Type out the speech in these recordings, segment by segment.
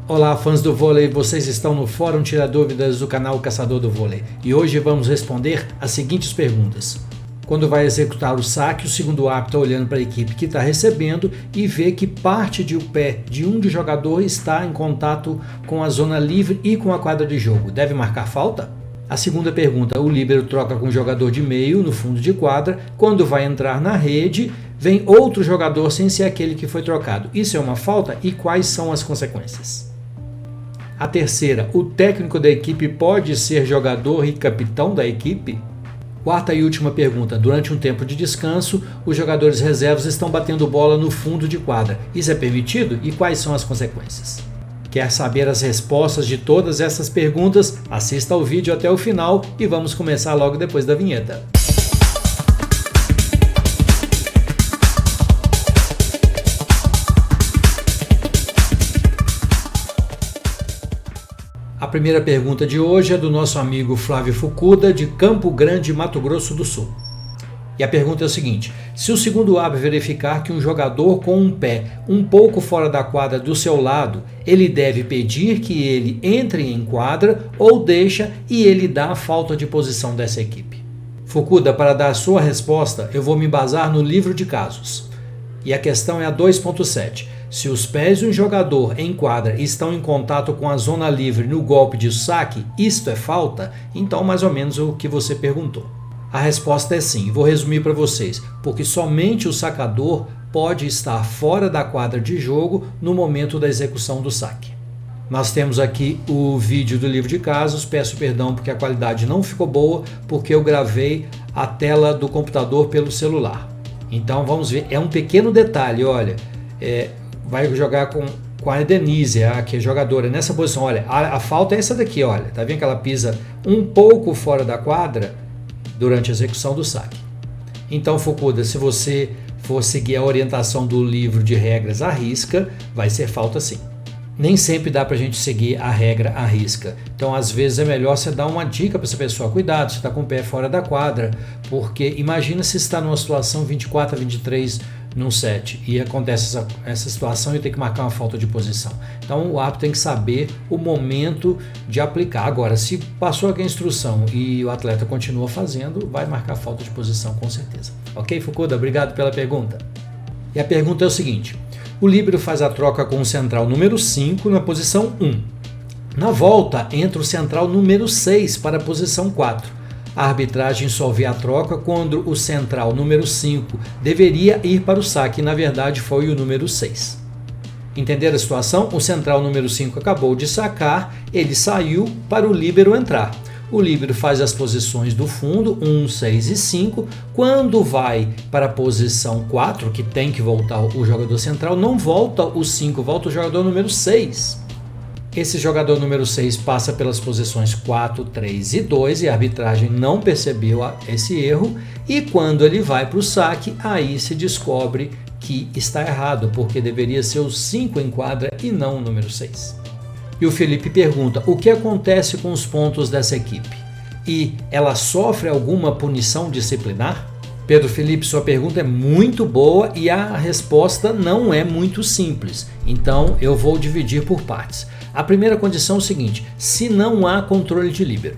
Olá, fãs do vôlei, vocês estão no Fórum Tira Dúvidas do canal Caçador do Vôlei e hoje vamos responder as seguintes perguntas. Quando vai executar o saque, o segundo árbitro está olhando para a equipe que está recebendo e vê que parte do pé de um dos jogadores está em contato com a zona livre e com a quadra de jogo. Deve marcar falta? A segunda pergunta, o líbero troca com o jogador de meio no fundo de quadra, quando vai entrar na rede, vem outro jogador sem ser aquele que foi trocado. Isso é uma falta e quais são as consequências? A terceira, o técnico da equipe pode ser jogador e capitão da equipe? Quarta e última pergunta, durante um tempo de descanso, os jogadores reservas estão batendo bola no fundo de quadra. Isso é permitido e quais são as consequências? Quer saber as respostas de todas essas perguntas? Assista ao vídeo até o final e vamos começar logo depois da vinheta. A primeira pergunta de hoje é do nosso amigo Flávio Fukuda, de Campo Grande, Mato Grosso do Sul. E a pergunta é o seguinte: se o segundo árbitro verificar que um jogador com um pé um pouco fora da quadra do seu lado, ele deve pedir que ele entre em quadra ou deixa e ele dá a falta de posição dessa equipe? Fukuda, para dar a sua resposta, eu vou me embasar no livro de casos. E a questão é a 2.7. Se os pés de um jogador em quadra estão em contato com a zona livre no golpe de saque, isto é falta? Então, mais ou menos o que você perguntou. A resposta é sim, vou resumir para vocês, porque somente o sacador pode estar fora da quadra de jogo no momento da execução do saque. Nós temos aqui o vídeo do livro de casos, peço perdão porque a qualidade não ficou boa, porque eu gravei a tela do computador pelo celular. Então vamos ver, é um pequeno detalhe, olha, vai jogar com a Denise, que é jogadora, nessa posição, olha, a falta é essa daqui, olha, tá vendo que ela pisa um pouco fora da quadra durante a execução do saque. Então, Fukuda, se você for seguir a orientação do livro de regras à risca, vai ser falta sim. Nem sempre dá pra gente seguir a regra à risca. Então, às vezes é melhor você dar uma dica para essa pessoa. Cuidado, você está com o pé fora da quadra, porque imagina se está numa situação 24-23 num set e acontece essa situação e tem que marcar uma falta de posição. Então, o árbitro tem que saber o momento de aplicar. Agora, se passou aqui a instrução e o atleta continua fazendo, vai marcar falta de posição com certeza. Ok, Fukuda? Obrigado pela pergunta. E a pergunta é o seguinte: o líbero faz a troca com o central número 5 na posição 1. Na volta, entra o central número 6 para a posição 4. A arbitragem só vê a troca quando o central número 5 deveria ir para o saque e na verdade foi o número 6. Entenderam a situação? O central número 5 acabou de sacar, ele saiu para o líbero entrar. O líbero faz as posições do fundo, 1, 6 e 5. Quando vai para a posição 4, que tem que voltar o jogador central, não volta o 5, volta o jogador número 6. Esse jogador número 6 passa pelas posições 4, 3 e 2 e a arbitragem não percebeu esse erro. E quando ele vai para o saque, aí se descobre que está errado, porque deveria ser o 5 em quadra e não o número 6. E o Felipe pergunta: o que acontece com os pontos dessa equipe? E ela sofre alguma punição disciplinar? Pedro Felipe, sua pergunta é muito boa e a resposta não é muito simples. Então eu vou dividir por partes. A primeira condição é o seguinte: se não há controle de líbero.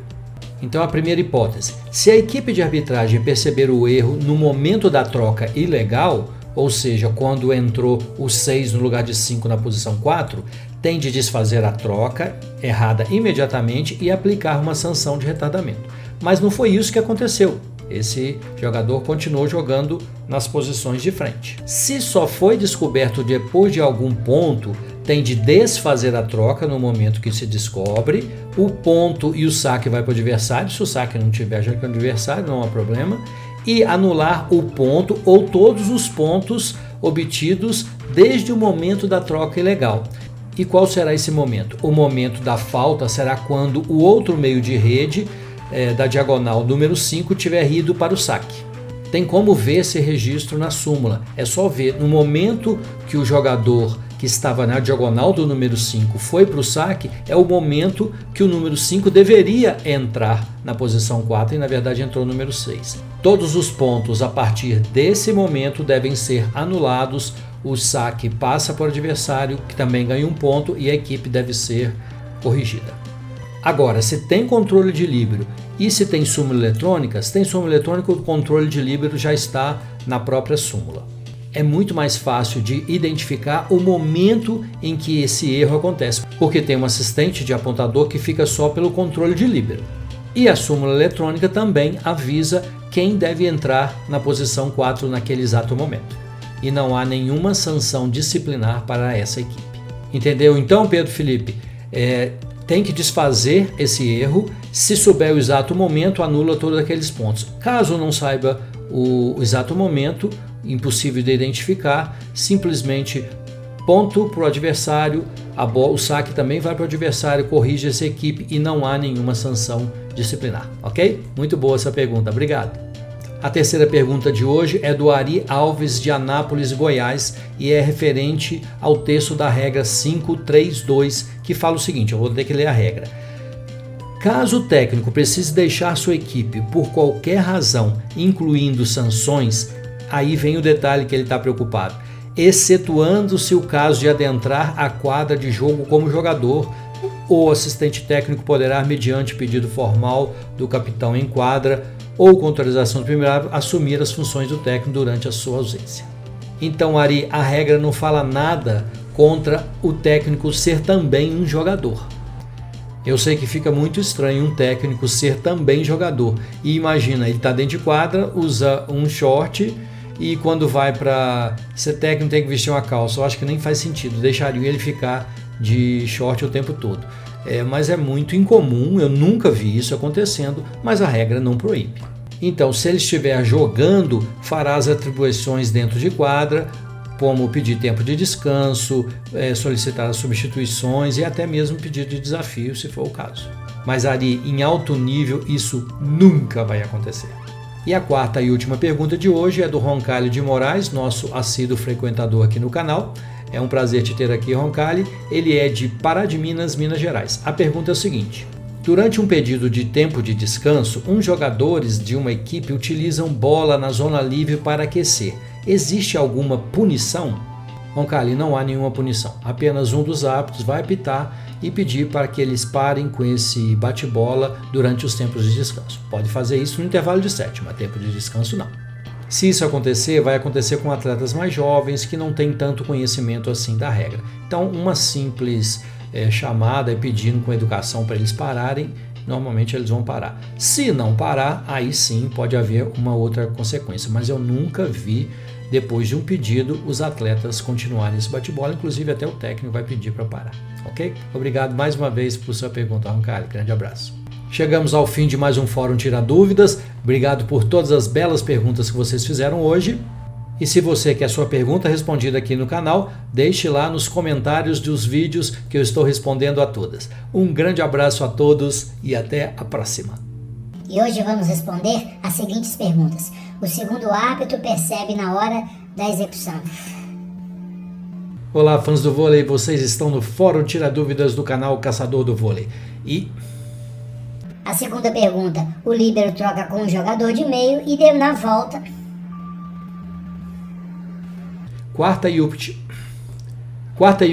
Então a primeira hipótese: se a equipe de arbitragem perceber o erro no momento da troca ilegal, ou seja, quando entrou o 6 no lugar de 5 na posição 4, tem de desfazer a troca errada imediatamente e aplicar uma sanção de retardamento. Mas não foi isso que aconteceu. Esse jogador continuou jogando nas posições de frente. Se só foi descoberto depois de algum ponto, tem de desfazer a troca no momento que se descobre. O ponto e o saque vai para o adversário. Se o saque não tiver já com o adversário, não há problema. E anular o ponto ou todos os pontos obtidos desde o momento da troca ilegal. E qual será esse momento? O momento da falta será quando o outro meio de rede da diagonal número 5 tiver ido para o saque. Tem como ver esse registro na súmula. É só ver no momento que o jogador que estava na diagonal do número 5 foi para o saque, é o momento que o número 5 deveria entrar na posição 4 e na verdade entrou o número 6. Todos os pontos a partir desse momento devem ser anulados o saque passa para o adversário, que também ganha um ponto, e a equipe deve ser corrigida. Agora, se tem controle de líbero e se tem súmula eletrônica, se tem súmula eletrônica, o controle de líbero já está na própria súmula. É muito mais fácil de identificar o momento em que esse erro acontece, porque tem um assistente de apontador que fica só pelo controle de líbero. E a súmula eletrônica também avisa quem deve entrar na posição 4 naquele exato momento. E não há nenhuma sanção disciplinar para essa equipe. Entendeu então, Pedro Felipe? Tem que desfazer esse erro. Se souber o exato momento, anula todos aqueles pontos. Caso não saiba o exato momento, impossível de identificar, simplesmente ponto para o adversário, o saque também vai para o adversário, corrige essa equipe e não há nenhuma sanção disciplinar, ok? Muito boa essa pergunta, obrigado. A terceira pergunta de hoje é do Ari Alves de Anápolis, Goiás, e é referente ao texto da regra 532, que fala o seguinte, eu vou ter que ler a regra. Caso o técnico precise deixar sua equipe por qualquer razão, incluindo sanções, aí vem o detalhe que ele está preocupado, excetuando-se o caso de adentrar a quadra de jogo como jogador, o assistente técnico poderá, mediante pedido formal do capitão em quadra ou com autorização do primeiro árbitro, assumir as funções do técnico durante a sua ausência. Então, Ari, a regra não fala nada contra o técnico ser também um jogador. Eu sei que fica muito estranho um técnico ser também jogador. E imagina, ele está dentro de quadra, usa um short e quando vai para ser técnico tem que vestir uma calça. Eu acho que nem faz sentido, deixaria ele ficar de short o tempo todo. Mas é muito incomum, eu nunca vi isso acontecendo, mas a regra não proíbe. Então, se ele estiver jogando, fará as atribuições dentro de quadra, como pedir tempo de descanso, solicitar as substituições e até mesmo pedido de desafio, se for o caso. Mas ali, em alto nível, isso nunca vai acontecer. E a quarta e última pergunta de hoje é do Roncalli de Moraes, nosso assíduo frequentador aqui no canal. É um prazer te ter aqui, Roncalli. Ele é de Pará de Minas, Minas Gerais. A pergunta é o seguinte. Durante um pedido de tempo de descanso, uns jogadores de uma equipe utilizam bola na zona livre para aquecer. Existe alguma punição? Roncalli, não há nenhuma punição. Apenas um dos árbitros vai apitar e pedir para que eles parem com esse bate-bola durante os tempos de descanso. Pode fazer isso no intervalo de sétima, tempo de descanso não. Se isso acontecer, vai acontecer com atletas mais jovens que não têm tanto conhecimento assim da regra. Então, uma simples chamada e pedindo com educação para eles pararem, normalmente eles vão parar. Se não parar, aí sim pode haver uma outra consequência. Mas eu nunca vi, depois de um pedido, os atletas continuarem esse bate-bola, inclusive até o técnico vai pedir para parar. Ok? Obrigado mais uma vez por sua pergunta, Roncalli. Grande abraço. Chegamos ao fim de mais um Fórum Tira Dúvidas. Obrigado por todas as belas perguntas que vocês fizeram hoje. E se você quer sua pergunta respondida aqui no canal, deixe lá nos comentários dos vídeos que eu estou respondendo a todas. Um grande abraço a todos e até a próxima. E hoje vamos responder as seguintes perguntas. O segundo árbitro percebe na hora da execução. Olá, fãs do vôlei. Vocês estão no Fórum Tira Dúvidas do canal Caçador do Vôlei. E a segunda pergunta, o líbero troca com o jogador de meio e deu na volta. Quarta e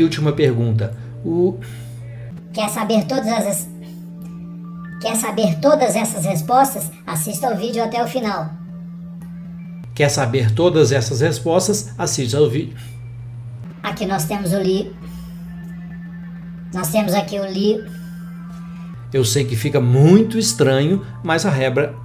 última pergunta. Quer saber todas essas respostas? Assista ao vídeo até o final. Quer saber todas essas respostas? Assista ao vídeo. Aqui nós temos aqui o livro. Eu sei que fica muito estranho, mas a regra